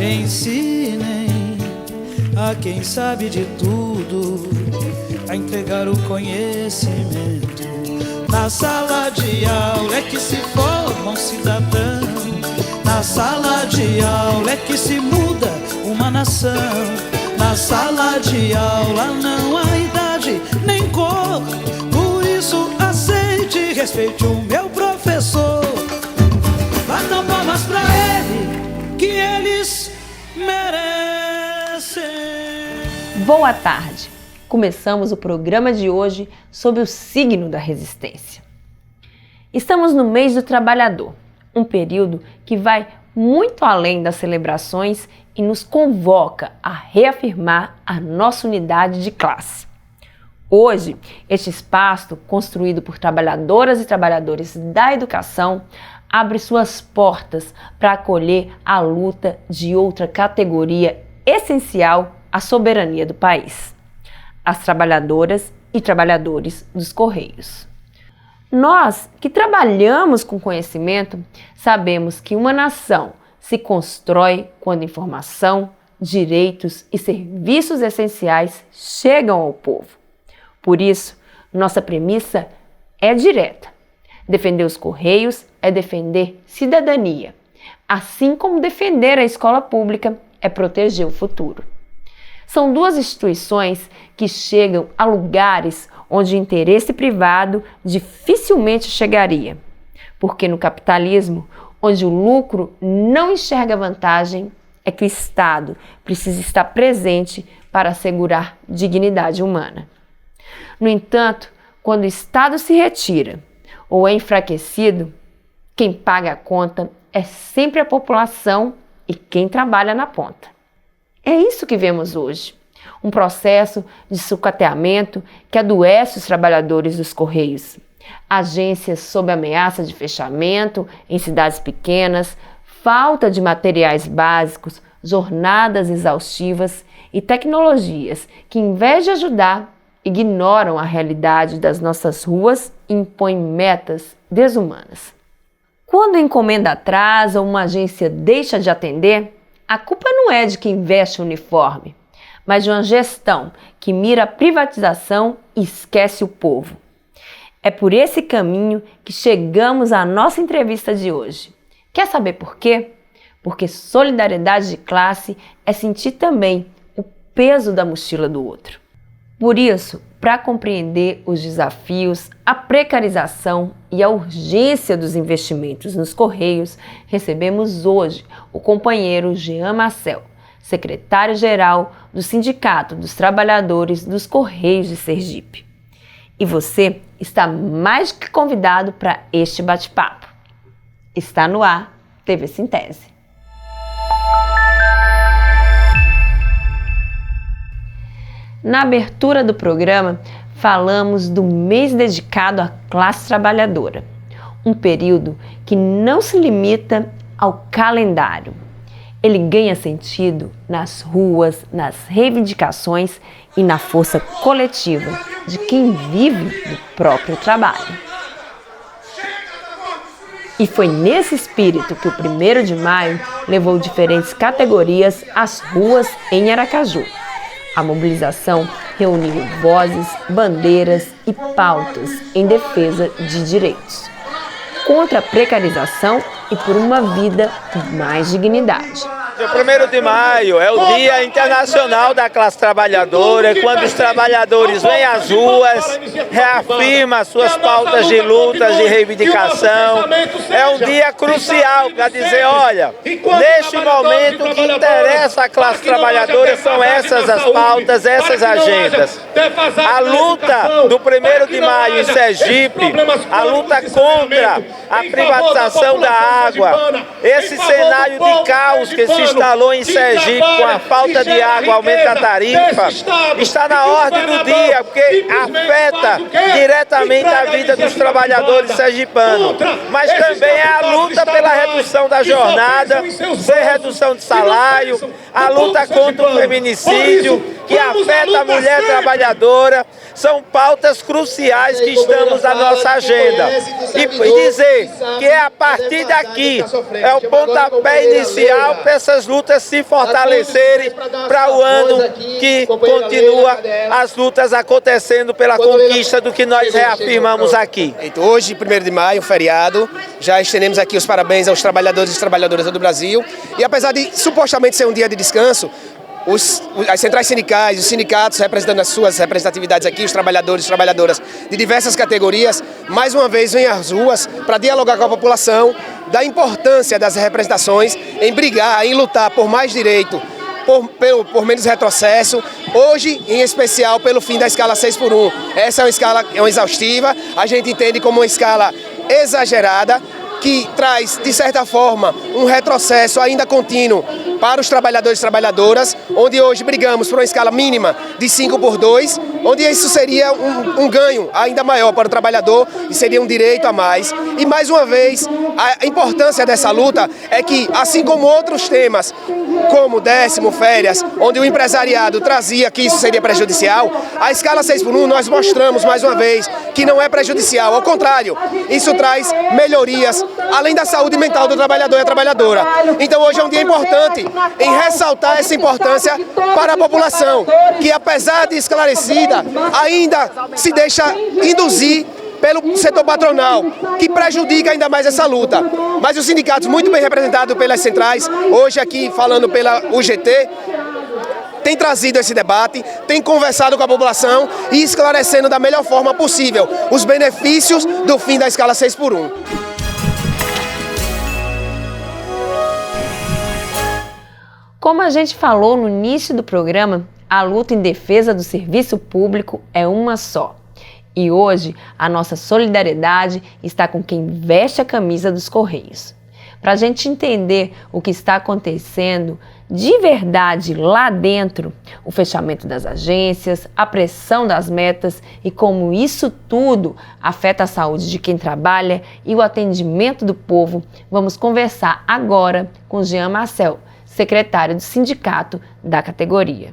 Ensinem a quem sabe de tudo a entregar o conhecimento. Na sala de aula é que se forma um cidadão. Na sala de aula é que se muda uma nação. Na sala de aula não há idade nem cor. Por isso aceite e respeite o meu professor. Batam palmas pra ele, que eles merecem. Boa tarde. Começamos o programa de hoje sob o signo da resistência. Estamos no mês do trabalhador, um período que vai muito além das celebrações e nos convoca a reafirmar a nossa unidade de classe. Hoje, este espaço, construído por trabalhadoras e trabalhadores da educação, abre suas portas para acolher a luta de outra categoria essencial à soberania do país: as trabalhadoras e trabalhadores dos Correios. Nós que trabalhamos com conhecimento sabemos que uma nação se constrói quando informação, direitos e serviços essenciais chegam ao povo. Por isso, nossa premissa é direta. Defender os Correios é defender cidadania, assim como defender a escola pública é proteger o futuro. São duas instituições que chegam a lugares onde o interesse privado dificilmente chegaria, porque no capitalismo, onde o lucro não enxerga vantagem, é que o Estado precisa estar presente para assegurar dignidade humana. No entanto, quando o Estado se retira ou é enfraquecido, quem paga a conta é sempre a população e quem trabalha na ponta. É isso que vemos hoje, um processo de sucateamento que adoece os trabalhadores dos Correios. Agências sob ameaça de fechamento em cidades pequenas, falta de materiais básicos, jornadas exaustivas e tecnologias que, em vez de ajudar, ignoram a realidade das nossas ruas e impõem metas desumanas. Quando a encomenda atrasa ou uma agência deixa de atender, a culpa não é de quem veste o uniforme, mas de uma gestão que mira a privatização e esquece o povo. É por esse caminho que chegamos à nossa entrevista de hoje. Quer saber por quê? Porque solidariedade de classe é sentir também o peso da mochila do outro. Por isso, para compreender os desafios, a precarização e a urgência dos investimentos nos Correios, recebemos hoje o companheiro Jean Marcel, secretário-geral do Sindicato dos Trabalhadores dos Correios de Sergipe. E você está mais que convidado para este bate-papo. Está no ar, TV Sintese. Na abertura do programa, falamos do mês dedicado à classe trabalhadora, um período que não se limita ao calendário. Ele ganha sentido nas ruas, nas reivindicações e na força coletiva de quem vive do próprio trabalho. E foi nesse espírito que o 1º de maio levou diferentes categorias às ruas em Aracaju. A mobilização reuniu vozes, bandeiras e pautas em defesa de direitos, contra a precarização e por uma vida com mais dignidade. O 1º de maio é o Dia Internacional da Classe Trabalhadora, quando os trabalhadores vêm às ruas, reafirmam suas pautas de lutas, de reivindicação. É um dia crucial para dizer, olha, neste momento o que interessa à classe trabalhadora são essas as pautas, essas agendas. A luta do 1º de maio em Sergipe, a luta contra a privatização da água, esse cenário de caos que se instalou em Sergipe com a falta de água, aumento da tarifa, está na ordem do dia, porque afeta diretamente a vida dos trabalhadores sergipanos. Mas também é a luta pela redução da jornada, sem redução de salário, a luta contra o feminicídio, que afeta a mulher trabalhadora, são pautas cruciais que estamos na nossa agenda. E dizer que é a partir daqui, é o pontapé inicial para essas lutas se fortalecerem para o ano que continua as lutas acontecendo pela conquista do que nós reafirmamos aqui. Hoje, 1º de maio, feriado, já estendemos aqui os parabéns aos trabalhadores e trabalhadoras do Brasil. E apesar de supostamente ser um dia de descanso, as centrais sindicais, os sindicatos representando as suas representatividades aqui, os trabalhadores e trabalhadoras de diversas categorias, mais uma vez vêm às ruas para dialogar com a população da importância das representações em brigar, em lutar por mais direito, por menos retrocesso, hoje em especial pelo fim da escala 6x1. Essa é uma escala exaustiva, a gente entende como uma escala exagerada, que traz, de certa forma, um retrocesso ainda contínuo para os trabalhadores e trabalhadoras, onde hoje brigamos por uma escala mínima de 5x2, onde isso seria um ganho ainda maior para o trabalhador e seria um direito a mais. E, mais uma vez, a importância dessa luta é que, assim como outros temas, como 10º, férias, onde o empresariado trazia que isso seria prejudicial, a escala 6x1 nós mostramos, mais uma vez, que não é prejudicial. Ao contrário, isso traz melhorias, além da saúde mental do trabalhador e da trabalhadora. Então hoje é um dia importante em ressaltar essa importância para a população, que apesar de esclarecida, ainda se deixa induzir pelo setor patronal, que prejudica ainda mais essa luta. Mas os sindicatos, muito bem representados pelas centrais, hoje aqui falando pela UGT, tem trazido esse debate, tem conversado com a população e esclarecendo da melhor forma possível os benefícios do fim da escala 6x1. Como a gente falou no início do programa, a luta em defesa do serviço público é uma só. E hoje a nossa solidariedade está com quem veste a camisa dos Correios. Para a gente entender o que está acontecendo de verdade lá dentro, o fechamento das agências, a pressão das metas e como isso tudo afeta a saúde de quem trabalha e o atendimento do povo, vamos conversar agora com Jean Marcel, secretário do sindicato da categoria.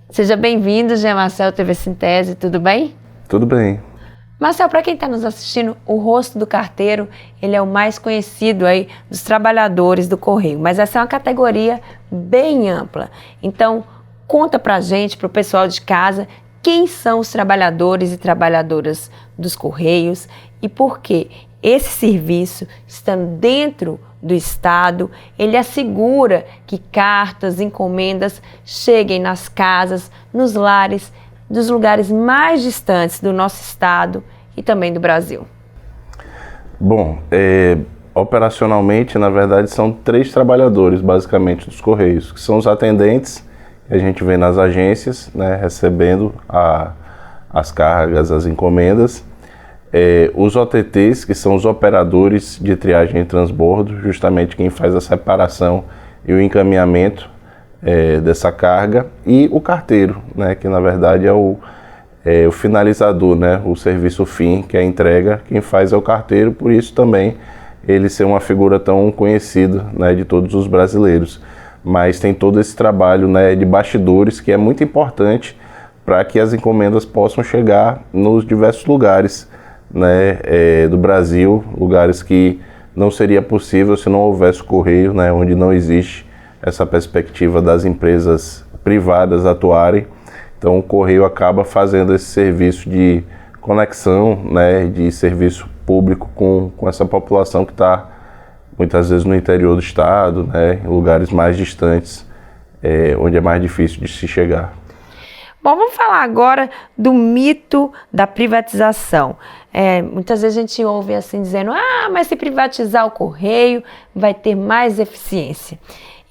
Seja bem-vindo, Jean Marcel, TV Sintese, tudo bem? Tudo bem. Marcel, para quem está nos assistindo, o rosto do carteiro, ele é o mais conhecido aí dos trabalhadores do Correio, mas essa é uma categoria bem ampla. Então, conta pra gente, pro pessoal de casa, quem são os trabalhadores e trabalhadoras dos Correios e por que esse serviço, estando dentro do Estado, ele assegura que cartas, encomendas cheguem nas casas, nos lares, dos lugares mais distantes do nosso estado e também do Brasil. Bom, operacionalmente, na verdade, são 3 trabalhadores, basicamente, dos Correios, que são os atendentes que a gente vê nas agências, né, recebendo as cargas, as encomendas, os OTTs, que são os operadores de triagem e transbordo, justamente quem faz a separação e o encaminhamento dessa carga, e o carteiro, né, que na verdade é o finalizador, né, o serviço fim, que é a entrega, quem faz é o carteiro, por isso também ele ser uma figura tão conhecida, né, de todos os brasileiros. Mas tem todo esse trabalho, né, de bastidores que é muito importante para que as encomendas possam chegar nos diversos lugares, né, do Brasil, lugares que não seria possível se não houvesse o Correio, né, onde não existe essa perspectiva das empresas privadas atuarem. Então o Correio acaba fazendo esse serviço de conexão, né, de serviço público com essa população que está muitas vezes no interior do estado, né, em lugares mais distantes, onde é mais difícil de se chegar. Bom, vamos falar agora do mito da privatização. Muitas vezes a gente ouve assim dizendo, mas se privatizar o Correio vai ter mais eficiência.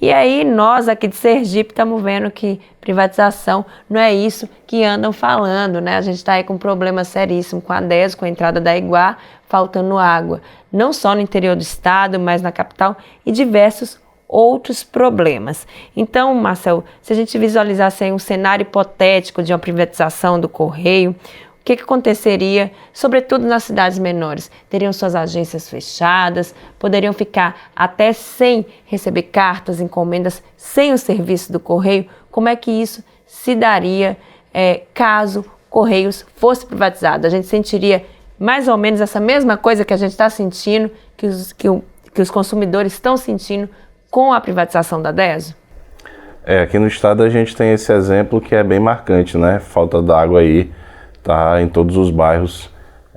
E aí nós aqui de Sergipe estamos vendo que privatização não é isso que andam falando, né? A gente está aí com um problema seríssimo com a DESO, com a entrada da Iguá, faltando água. Não só no interior do estado, mas na capital e diversos outros problemas. Então, Marcel, se a gente visualizasse aí um cenário hipotético de uma privatização do Correio, o que aconteceria, sobretudo nas cidades menores? Teriam suas agências fechadas, poderiam ficar até sem receber cartas, encomendas, sem o serviço do Correio? Como é que isso se daria caso Correios fosse privatizado? A gente sentiria mais ou menos essa mesma coisa que a gente está sentindo, que os consumidores estão sentindo com a privatização da DESO? Aqui no estado a gente tem esse exemplo que é bem marcante, né? Falta d'água aí, tá em todos os bairros,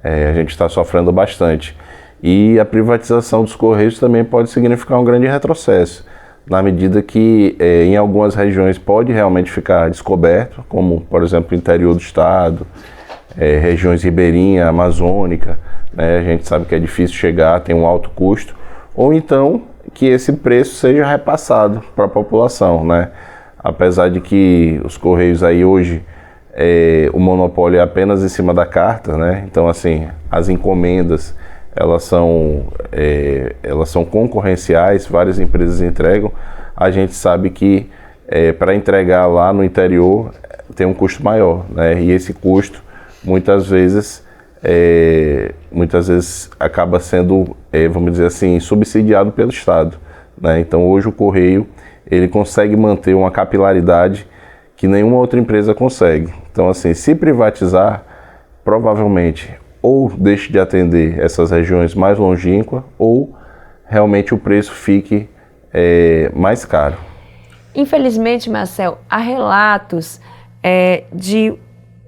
a gente está sofrendo bastante. E a privatização dos Correios também pode significar um grande retrocesso, na medida que em algumas regiões pode realmente ficar descoberto, como por exemplo o interior do estado, regiões ribeirinha, amazônica, né? A gente sabe que é difícil chegar, tem um alto custo, ou então que esse preço seja repassado para a população, né? Apesar de que os Correios aí hoje, o monopólio é apenas em cima da carta, né? Então assim, as encomendas elas são concorrenciais, várias empresas entregam. A gente sabe que para entregar lá no interior tem um custo maior, né? E esse custo muitas vezes acaba sendo, vamos dizer assim, subsidiado pelo Estado, né? Então hoje o Correio ele consegue manter uma capilaridade que nenhuma outra empresa consegue. Então assim, se privatizar, provavelmente ou deixe de atender essas regiões mais longínquas, ou realmente o preço fique mais caro. Infelizmente, Marcel, há relatos de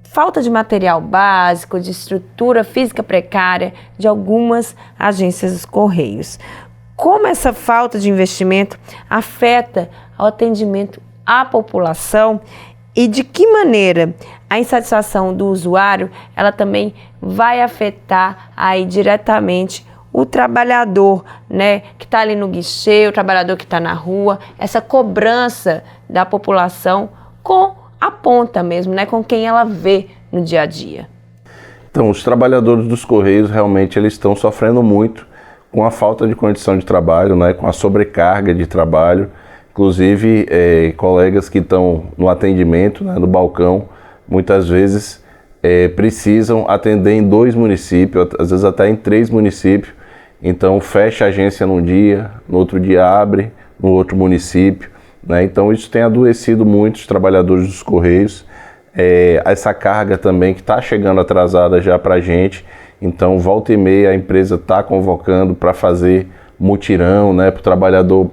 falta de material básico, de estrutura física precária de algumas agências dos Correios. Como essa falta de investimento afeta o atendimento à população e de que maneira a insatisfação do usuário ela também vai afetar aí diretamente o trabalhador, né, que está ali no guichê, o trabalhador que está na rua, essa cobrança da população com a ponta mesmo, né, com quem ela vê no dia a dia. Então, os trabalhadores dos Correios realmente eles estão sofrendo muito com a falta de condição de trabalho, né, com a sobrecarga de trabalho. Inclusive, colegas que estão no atendimento, né, no balcão, muitas vezes precisam atender em 2 municípios, às vezes até em 3 municípios. Então, fecha a agência num dia, no outro dia abre no outro município, né? Então, isso tem adoecido muito os trabalhadores dos Correios. Essa carga também que está chegando atrasada já para a gente. Então, volta e meia a empresa está convocando para fazer mutirão, né, para o trabalhador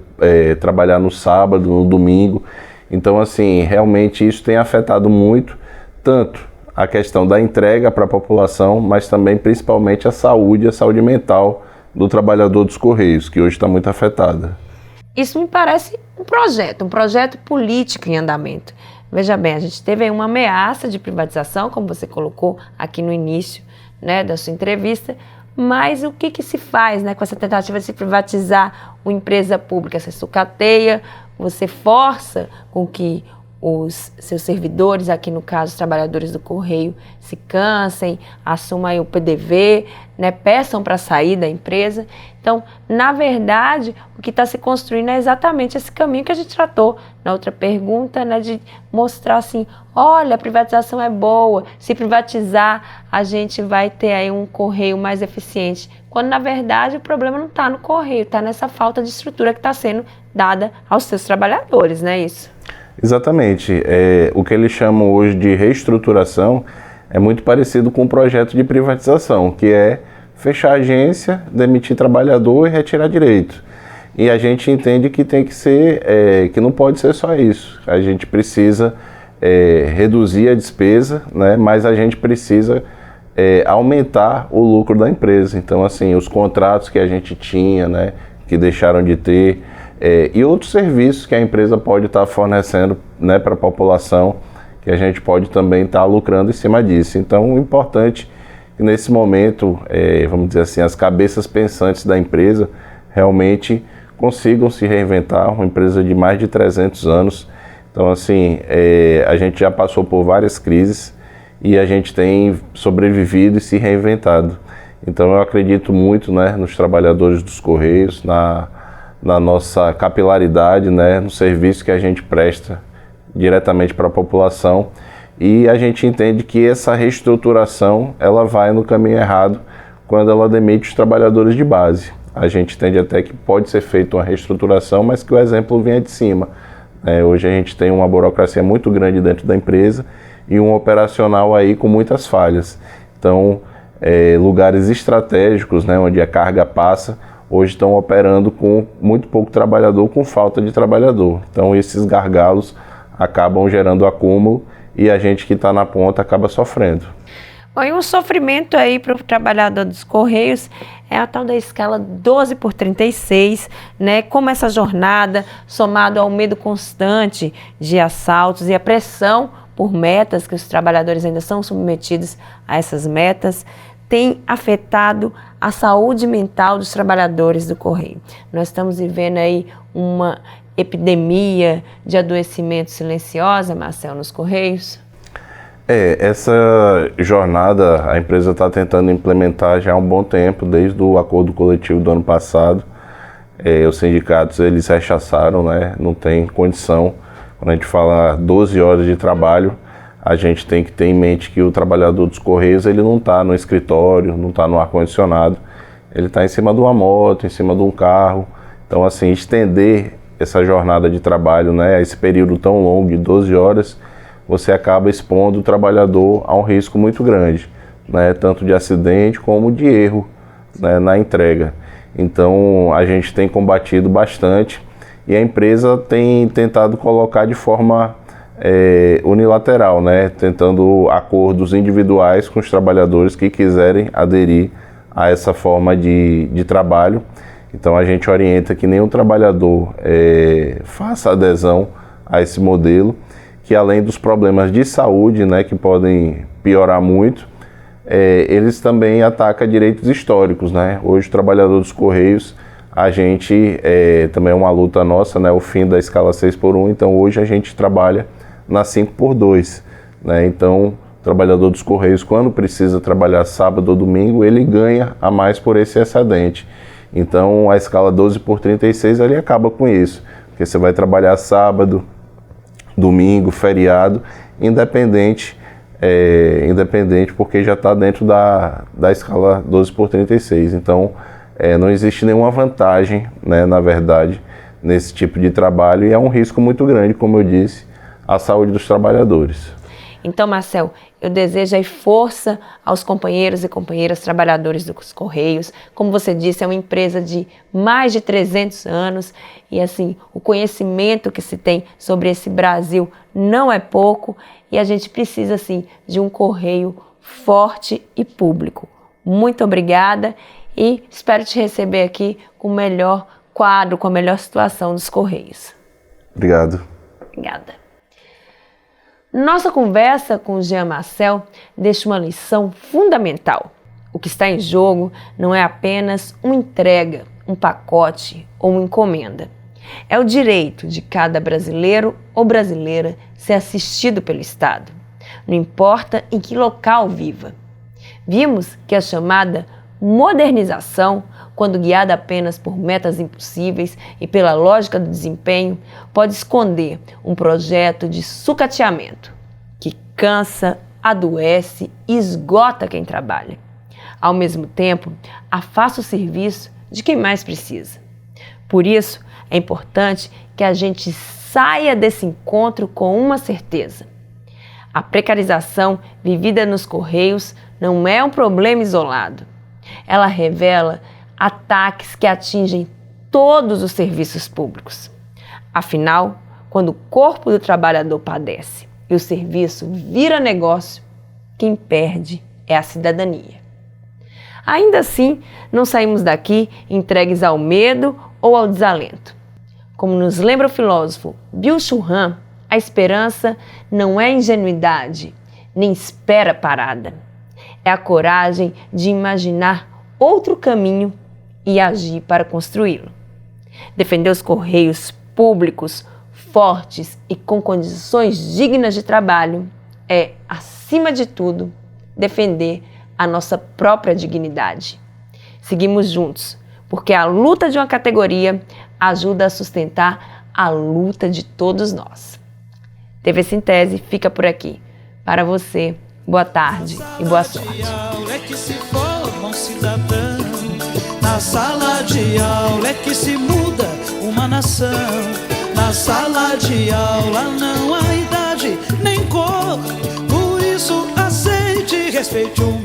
trabalhar no sábado, no domingo. Então, assim, realmente isso tem afetado muito, tanto a questão da entrega para a população, mas também principalmente a saúde mental do trabalhador dos Correios, que hoje está muito afetada. Isso me parece um projeto político em andamento. Veja bem, a gente teve aí uma ameaça de privatização, como você colocou aqui no início, né, da sua entrevista, mas o que se faz, né, com essa tentativa de se privatizar uma empresa pública? Você sucateia, você força com que os seus servidores, aqui no caso os trabalhadores do Correio, se cansem, assumam aí o PDV, né, peçam para sair da empresa. Então, na verdade, o que está se construindo é exatamente esse caminho que a gente tratou na outra pergunta, né, de mostrar assim, olha, a privatização é boa, se privatizar a gente vai ter aí um Correio mais eficiente, quando na verdade o problema não está no Correio, está nessa falta de estrutura que está sendo dada aos seus trabalhadores, não é isso? Exatamente. O que eles chamam hoje de reestruturação é muito parecido com o projeto de privatização, que é fechar a agência, demitir trabalhador e retirar direito. E a gente entende que tem que ser, que não pode ser só isso. A gente precisa reduzir a despesa, né, mas a gente precisa aumentar o lucro da empresa. Então, assim, os contratos que a gente tinha, né, que deixaram de ter, e outros serviços que a empresa pode estar fornecendo, né, para a população, que a gente pode também estar lucrando em cima disso. Então, o importante é que nesse momento, vamos dizer assim, as cabeças pensantes da empresa realmente consigam se reinventar, uma empresa de mais de 300 anos. Então, assim, a gente já passou por várias crises e a gente tem sobrevivido e se reinventado. Então, eu acredito muito, né, nos trabalhadores dos Correios, na nossa capilaridade, né, no serviço que a gente presta diretamente para a população, e a gente entende que essa reestruturação ela vai no caminho errado quando ela demite os trabalhadores de base. A gente entende até que pode ser feita uma reestruturação, mas que o exemplo venha de cima, Hoje a gente tem uma burocracia muito grande dentro da empresa e um operacional aí com muitas falhas. Então, lugares estratégicos, né, onde a carga passa, hoje estão operando com muito pouco trabalhador, com falta de trabalhador. Então, esses gargalos acabam gerando acúmulo e a gente que está na ponta acaba sofrendo. Bom, e um sofrimento aí para o trabalhador dos Correios é a tal da escala 12/36, né? Como essa jornada, somado ao medo constante de assaltos e a pressão por metas, que os trabalhadores ainda são submetidos a essas metas, tem afetado a saúde mental dos trabalhadores do Correio. Nós estamos vivendo aí uma epidemia de adoecimento silenciosa, Marcel, nos Correios? Essa jornada a empresa está tentando implementar já há um bom tempo, desde o acordo coletivo do ano passado. Os sindicatos eles rechaçaram, né? Não tem condição. Quando a gente fala 12 horas de trabalho, a gente tem que ter em mente que o trabalhador dos Correios ele não está no escritório, não está no ar-condicionado, ele está em cima de uma moto, em cima de um carro. Então, assim, estender essa jornada de trabalho, né, esse período tão longo de 12 horas, você acaba expondo o trabalhador a um risco muito grande, né, tanto de acidente como de erro, né, na entrega. Então, a gente tem combatido bastante e a empresa tem tentado colocar de forma unilateral, né, tentando acordos individuais com os trabalhadores que quiserem aderir a essa forma de trabalho. Então a gente orienta que nenhum trabalhador faça adesão a esse modelo, que além dos problemas de saúde, né, que podem piorar muito, eles também atacam direitos históricos, né? Hoje o trabalhador dos Correios, a gente, também é uma luta nossa, né, o fim da escala 6x1, então hoje a gente trabalha na 5x2, né? Então o trabalhador dos Correios, quando precisa trabalhar sábado ou domingo, ele ganha a mais por esse excedente. Então a escala 12/36 ele acaba com isso, porque você vai trabalhar sábado, domingo, feriado, independente porque já está dentro da escala 12/36. Então não existe nenhuma vantagem, né, na verdade, nesse tipo de trabalho e é um risco muito grande, como eu disse, à saúde dos trabalhadores. Então, Marcel, eu desejo aí força aos companheiros e companheiras trabalhadores dos Correios. Como você disse, é uma empresa de mais de 300 anos e, assim, o conhecimento que se tem sobre esse Brasil não é pouco e a gente precisa, assim, de um Correio forte e público. Muito obrigada e espero te receber aqui com o melhor quadro, com a melhor situação dos Correios. Obrigado. Obrigada. Nossa conversa com o Jean Marcel deixa uma lição fundamental. O que está em jogo não é apenas uma entrega, um pacote ou uma encomenda. É o direito de cada brasileiro ou brasileira ser assistido pelo Estado. Não importa em que local viva. Vimos que a chamada modernização, quando guiada apenas por metas impossíveis e pela lógica do desempenho, pode esconder um projeto de sucateamento que cansa, adoece e esgota quem trabalha. Ao mesmo tempo, afasta o serviço de quem mais precisa. Por isso, é importante que a gente saia desse encontro com uma certeza. A precarização vivida nos Correios não é um problema isolado. Ela revela ataques que atingem todos os serviços públicos. Afinal, quando o corpo do trabalhador padece e o serviço vira negócio, quem perde é a cidadania. Ainda assim, não saímos daqui entregues ao medo ou ao desalento. Como nos lembra o filósofo Byung-Chul Han, a esperança não é ingenuidade, nem espera parada. É a coragem de imaginar outro caminho e agir para construí-lo. Defender os Correios públicos, fortes e com condições dignas de trabalho é, acima de tudo, defender a nossa própria dignidade. Seguimos juntos, porque a luta de uma categoria ajuda a sustentar a luta de todos nós. TV Sintese fica por aqui. Para você, boa tarde e boa sorte. É que se forma um cidadão. Na sala de aula é que se muda uma nação. Na sala sala de aula não há idade nem cor. Por isso aceite e respeite o